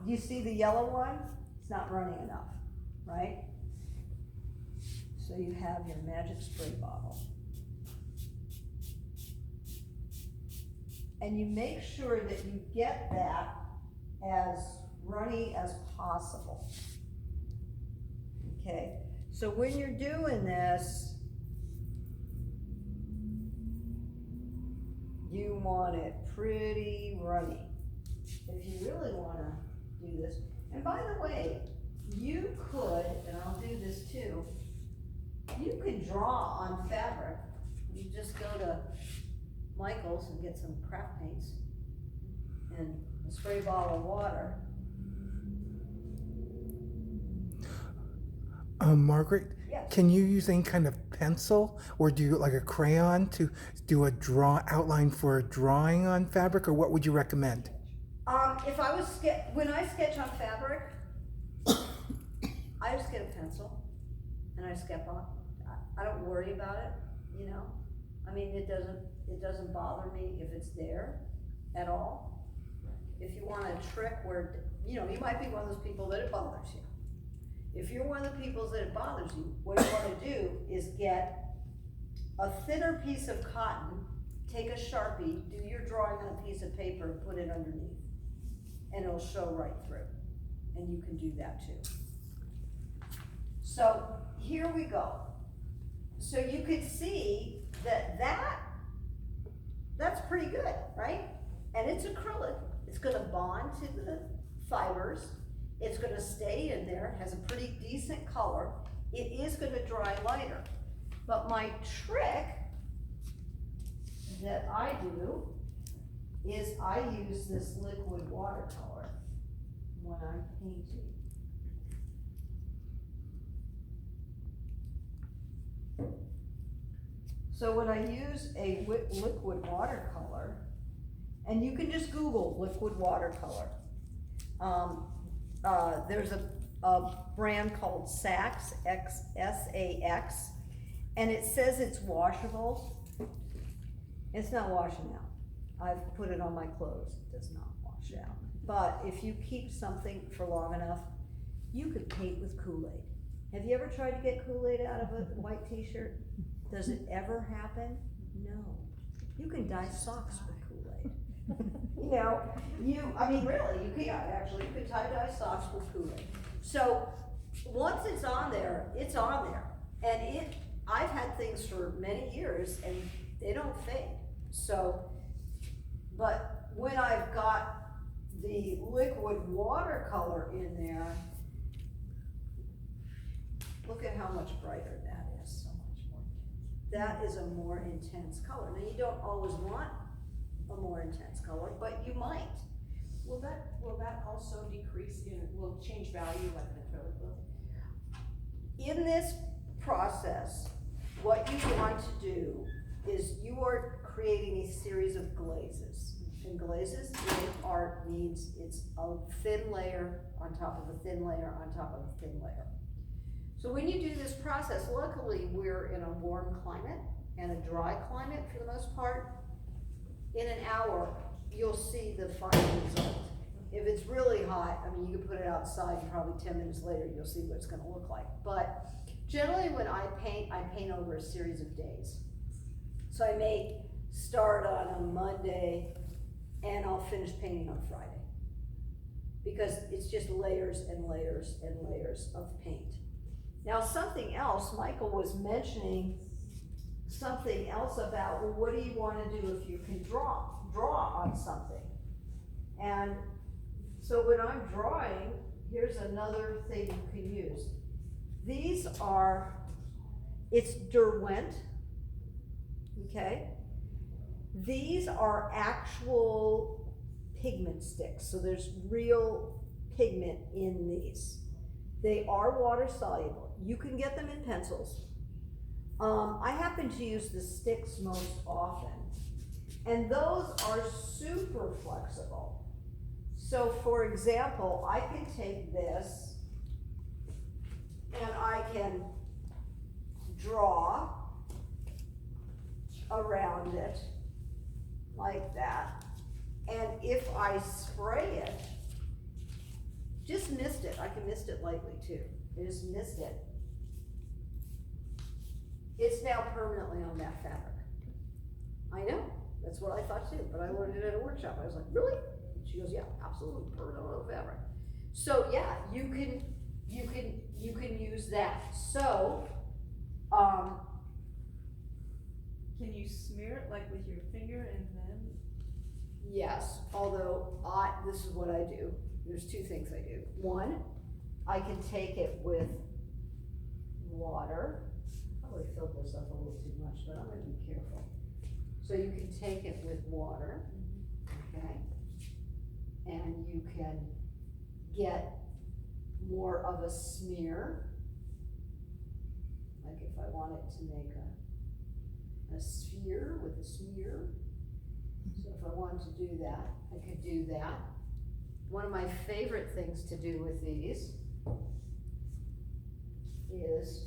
you see the yellow one? It's not running enough, right? So you have your magic spray bottle. And you make sure that you get that as runny as possible. Okay, so when you're doing this, you want it pretty runny. If you really wanna do this, and by the way, you could, and I'll do this too, you can draw on fabric. You just go to Michael's and get some craft paints and a spray bottle of water. Margaret, Yes. can you use any kind of pencil, or do you like a crayon to do a outline for a drawing on fabric, or what would you recommend? If I was when I sketch on fabric, I just get a pencil and I sketch on. I don't worry about it, you know. I mean, it doesn't bother me if it's there at all. If you want a trick where, you know, you might be one of those people that it bothers you. If you're one of the people that it bothers you, what you want to do is get a thinner piece of cotton, take a Sharpie, do your drawing on a piece of paper and put it underneath. And it'll show right through. And you can do that too. So here we go. So you could see that's pretty good, right? And it's acrylic. It's gonna bond to the fibers. It's gonna stay in there, has a pretty decent color. It is gonna dry lighter. But my trick that I do is I use this liquid watercolor when I'm painting. So when I use a liquid watercolor, and you can just Google liquid watercolor. There's a brand called Sax, S-A-X, and it says it's washable. It's not washing out. I've put it on my clothes, it does not wash out. But if you keep something for long enough, you could paint with Kool-Aid. Have you ever tried to get Kool-Aid out of a white t-shirt? Does it ever happen? No. You can dye socks with Kool-Aid. You know, I mean, really, you can actually, you can dye socks with Kool-Aid. So once it's on there, it's on there. And I've had things for many years and they don't fade. So, but when I've got the liquid watercolor in there, look at how much brighter that is. So much more intense. That is a more intense color. Now you don't always want a more intense color, but you might. Will that also decrease will change value like an acrylic will? In this process, what you want to do is you are creating a series of glazes. And glazes in art means it's a thin layer on top of a thin layer on top of a thin layer. So when you do this process, luckily we're in a warm climate and a dry climate for the most part. In an hour, you'll see the final result. If it's really hot, I mean, you can put it outside and probably 10 minutes later, you'll see what it's gonna look like. But generally when I paint over a series of days. So I may start on a Monday and I'll finish painting on Friday. Because it's just layers and layers and layers of paint. Now something else, Michael was mentioning something else about, well, what do you want to do if you can draw on something? And so when I'm drawing, here's another thing you can use. These are, it's Derwent, okay? These are actual pigment sticks, so there's real pigment in these. They are water soluble. You can get them in pencils. I happen to use the sticks most often, and those are super flexible. So for example, I can take this and I can draw around it like that. And if I spray it, just missed it, I can mist it lightly too, I just missed it. It's now permanently on that fabric. I know, that's what I thought too, but I learned it at a workshop, I was like, really? And she goes, yeah, absolutely, permanent on the fabric. So yeah, you can use that, so, Can you smear it like with your finger and then? yes, although this is what I do, there's two things I do. One, I can take it with water, probably filled this up a little too much, but I'm gonna be careful. So you can take it with water, okay? And you can get more of a smear. Like if I wanted to make a sphere with a smear. So if I wanted to do that, I could do that. One of my favorite things to do with these is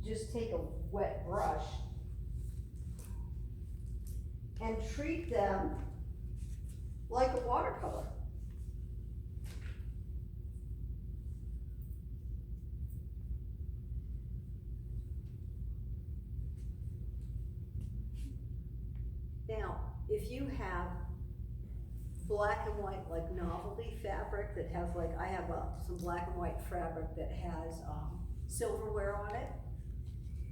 just take a wet brush and treat them like a watercolor. Now, if you have black and white, like novelty fabric that has like, I have some black and white fabric that has silverware on it,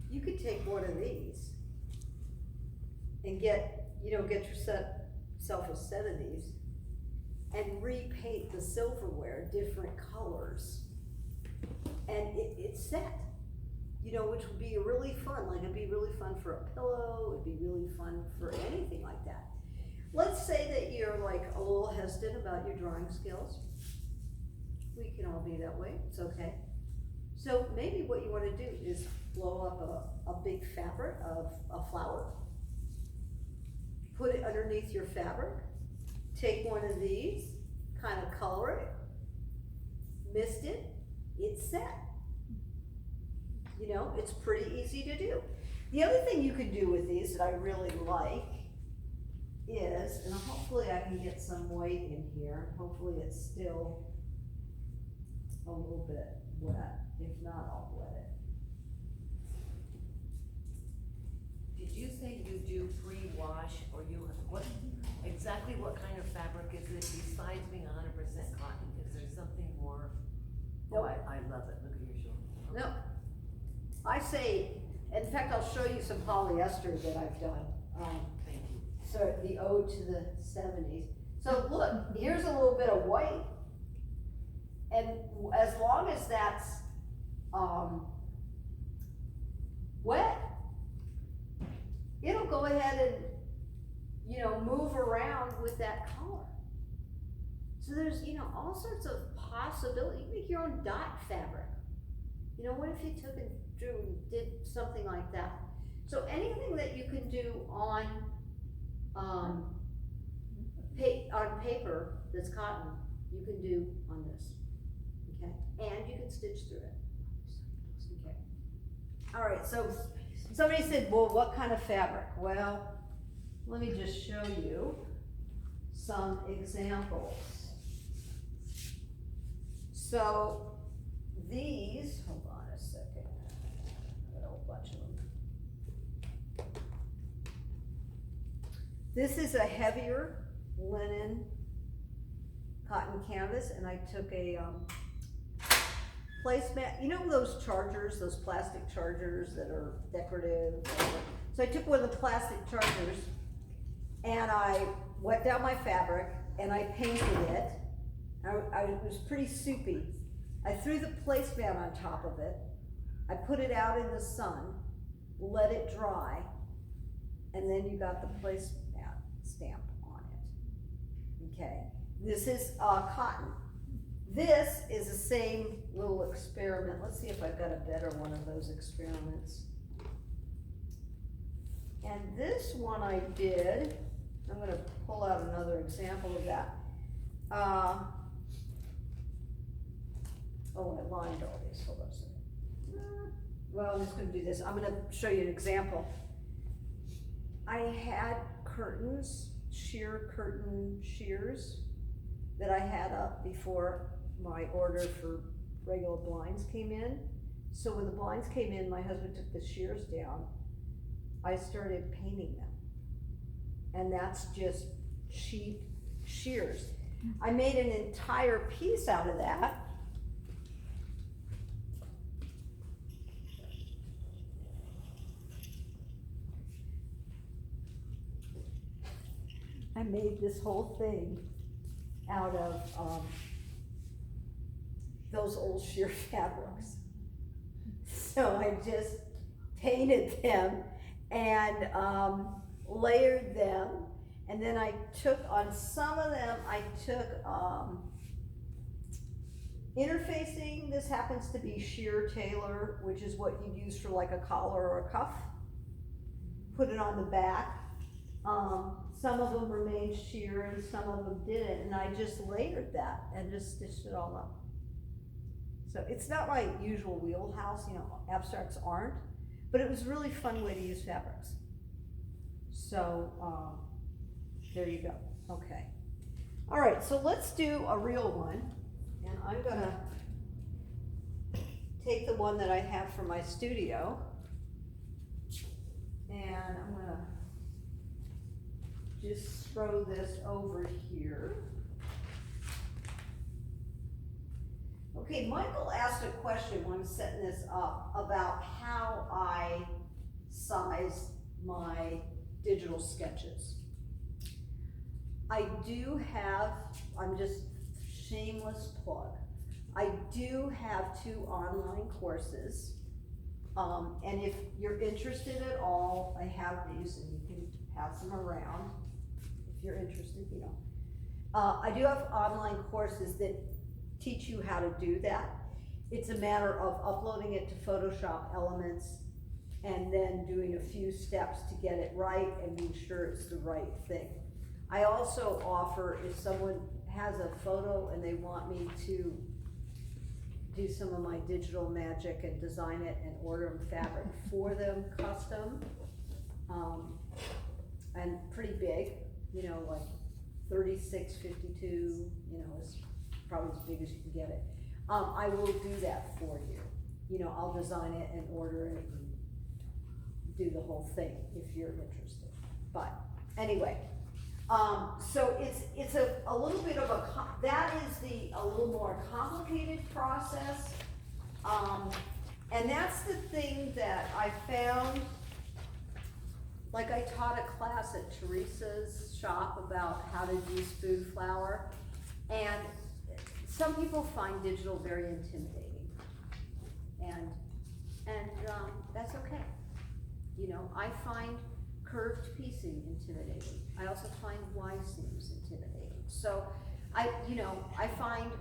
you could take one of these and get yourself a set of these and repaint the silverware different colors. And it's set. Which would be really fun, like it'd be really fun for a pillow, it'd be really fun for anything like that. Let's say that you're like a little hesitant about your drawing skills. We can all be that way, it's okay. So maybe what you wanna do is blow up a big fabric of a flower, put it underneath your fabric, take one of these, kind of color it, mist it, it's set. It's pretty easy to do. The other thing you can do with these that I really like is, and hopefully I can get some white in here, hopefully it's still a little bit wet. If not, I'll wet it. Did you say you do pre-wash, or exactly what kind of fabric is it besides being 100% cotton? Is there something more? Nope. Oh, I love it, look at your shoulder. No, I say, in fact, I'll show you some polyester that I've done. Thank you. So the ode to the 70s. So look, here's a little bit of white. And as long as that's wet, it'll go ahead and, move around with that color. So there's, all sorts of possibilities. You make your own dot fabric. What if you took and did something like that? So anything that you can do on paper that's cotton, you can do on this, okay? And you can stitch through it, okay? All right, so somebody said, well, what kind of fabric? Well, let me just show you some examples. So these, hold on a second, I got a whole bunch of them. This is a heavier linen cotton canvas, and I took a placemat, those chargers, those plastic chargers that are decorative. So I took one of the plastic chargers and I wet down my fabric and I painted it. It was pretty soupy. I threw the placemat on top of it. I put it out in the sun, let it dry, and then you got the placemat stamp on it. Okay, this is cotton. This is the same little experiment. Let's see if I've got a better one of those experiments. And this one I did, I'm gonna pull out another example of that. Oh, I lined all these, hold on a second. Well, I'm just gonna do this. I'm gonna show you an example. I had curtains, sheer curtain shears that I had up before my order for regular blinds came in. So when the blinds came in, my husband took the shears down, I started painting them. And that's just cheap shears. I made an entire piece out of that. I made this whole thing out of those old sheer fabrics. So I just painted them and layered them, and then I took on some of them, I took interfacing. This happens to be sheer tailor, which is what you'd use for like a collar or a cuff. Put it on the back. Some of them remained sheer and some of them didn't, and I just layered that and just stitched it all up. So it's not my usual wheelhouse, you know, abstracts aren't, but it was a really fun way to use fabrics. So, there you go, okay. All right, so let's do a real one, and I'm gonna take the one that I have for my studio, and I'm gonna just throw this over here. Okay, Michael asked a question when I'm setting this up about how I size my digital sketches. I do have, I'm just shameless plug, I do have 2 online courses. And if you're interested at all, I have these and you can pass them around if you're interested, you know. I do have online courses that teach you how to do that. It's a matter of uploading it to Photoshop Elements and then doing a few steps to get it right and being sure it's the right thing. I also offer, if someone has a photo and they want me to do some of my digital magic and design it and order them fabric for them custom, and pretty big, you know, like 36, 52, you know, is probably as big as you can get it. I will do that for you. You know, I'll design it and order it and do the whole thing if you're interested. But anyway, so it's a little bit of that is a little more complicated process. And that's the thing that I found, like I taught a class at Teresa's shop about how to do spoon flower, and some people find digital very intimidating, and that's okay. You know, I find curved piecing intimidating. I also find Y seams intimidating. So I find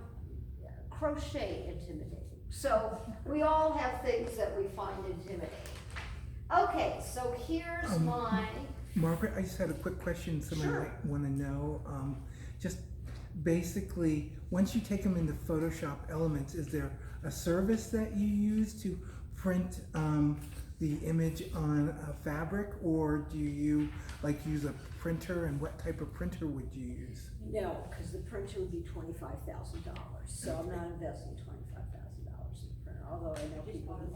crochet intimidating. So we all have things that we find intimidating. Okay, so here's my... Margaret, I just had a quick question somebody Sure. might want to know. Just basically, once you take them into Photoshop Elements, is there a service that you use to print the image on a fabric, or do you like use a printer, and what type of printer would you use? No, because the printer would be $25,000, so I'm not investing $25,000 in the printer, although I know people who...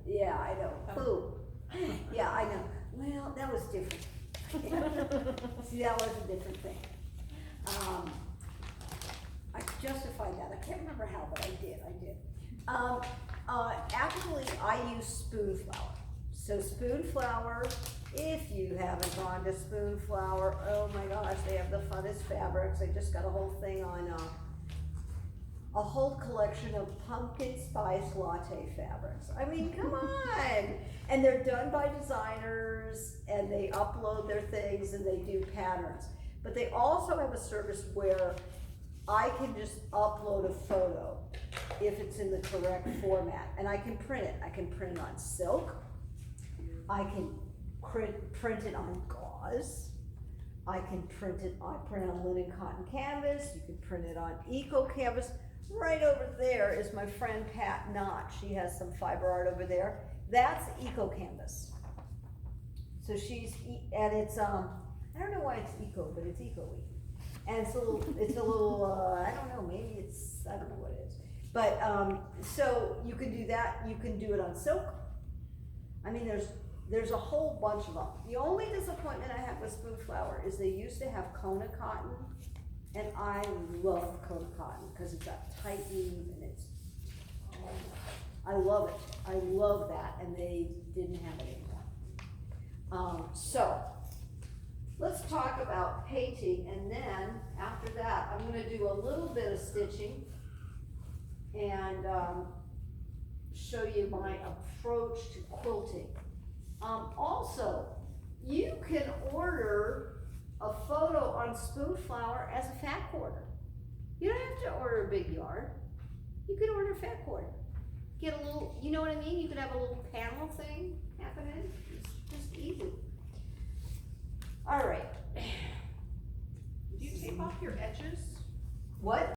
Yeah, I know. Who? Yeah, I know. Well, that was different. See, that was a different thing. I justified that. I can't remember how, but I did. Actually, I use spoon flower. So spoon flower, if you haven't gone to spoon flower, oh my gosh, they have the funnest fabrics. I just got a whole thing on a whole collection of pumpkin spice latte fabrics. I mean, come on! And they're done by designers, and they upload their things, and they do patterns. But they also have a service where I can just upload a photo if it's in the correct format, and I can print it. I can print it on silk. I can print it on gauze. I can print it on linen cotton canvas. You can print it on eco canvas. Right over there is my friend Pat Knott. She has some fiber art over there. That's eco canvas. So and it's I don't know why it's eco, but it's eco-y. And it's a little, I don't know, maybe it's, I don't know what it is. But, so you can do that, you can do it on silk. I mean, there's a whole bunch of them. The only disappointment I have with Spoon Flower is they used to have Kona cotton, and I love Kona cotton, cause it's got tight weave and it's, I love it, I love that, and they didn't have it anymore. So, let's talk about painting, and then, after that, I'm gonna do a little bit of stitching, and, show you my approach to quilting. Also, you can order a photo on Spoon Flower as a fat quarter. You don't have to order a big yard. You can order a fat quarter. Get a little, you know what I mean? You could have a little panel thing happening. It's just easy. All right. Do you tape off your edges? What?